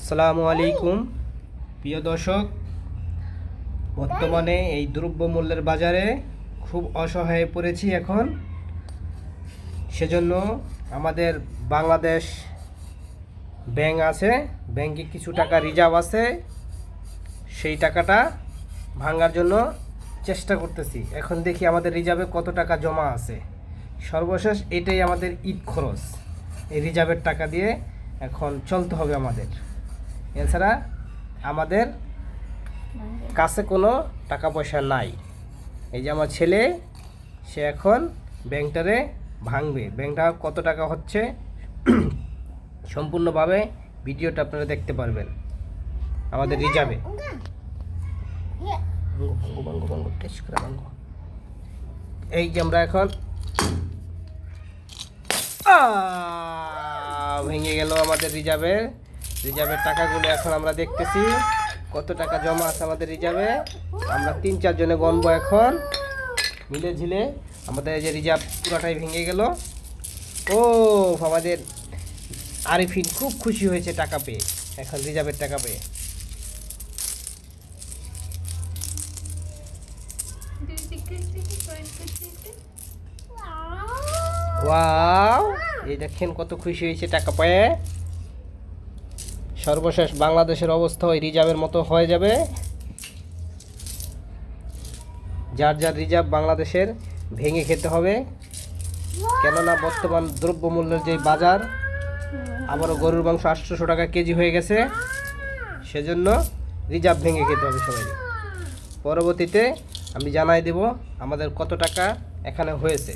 আসসালামু আলাইকুম প্রিয় দর্শক, বর্তমানে এই দ্রব্যমূল্যের বাজারে খুব অসহায় পড়েছি এখন। সেজন্য আমাদের বাংলাদেশ ব্যাংক আছে, ব্যাংকে কিছু টাকা রিজার্ভ আছে, সেই টাকাটা ভাঙার জন্য চেষ্টা করতেছি। এখন দেখি আমাদের রিজার্ভে কত টাকা জমা আছে। সর্বশেষ এটাই আমাদের ঈদ খরচ, এই রিজার্ভের টাকা দিয়ে এখন চলতে হবে আমাদের। এছাড়া আমাদের কাছে কোনো টাকা পয়সা নাই। এই যে আমার ছেলে, সে এখন ব্যাংকটারে ভাঙবে। ব্যাংকটা কত টাকা হচ্ছে সম্পূর্ণভাবে ভিডিওটা আপনারা দেখতে পারবেন আমাদের রিজার্ভে। এই যে আমরা এখন ভেঙে গেল আমাদের রিজার্ভের টাকাগুলো। এখন আমরা দেখতেছি কত টাকা জমা আছে আমাদের রিজার্ভে। আমরা 3-4 জনে গণবো এখন মিলে ঝিলে। আমাদের এই যে রিজার্ভ পুরাটাই ভেঙে গেল। ও আমাদের আরিফিন খুব খুশি হয়েছে টাকা পেয়ে, এখন রিজার্ভের টাকা পেয়ে। ওয়াও, এই দেখেন কত খুশি হয়েছে টাকা পেয়ে। সর্বশেষ বাংলাদেশের অবস্থা ওই রিজার্ভের মতো হয়ে যাবে। যার যার রিজার্ভ বাংলাদেশের ভেঙে খেতে হবে, কেননা বর্তমান দ্রব্যমূল্যের যে বাজার, আবারও গরুর মাংস 800 টাকা কেজি হয়ে গেছে। সেজন্য রিজার্ভ ভেঙে খেতে হবে সবাই। পরবর্তীতে আমি জানাই দেব আমাদের কত টাকা এখানে হয়েছে।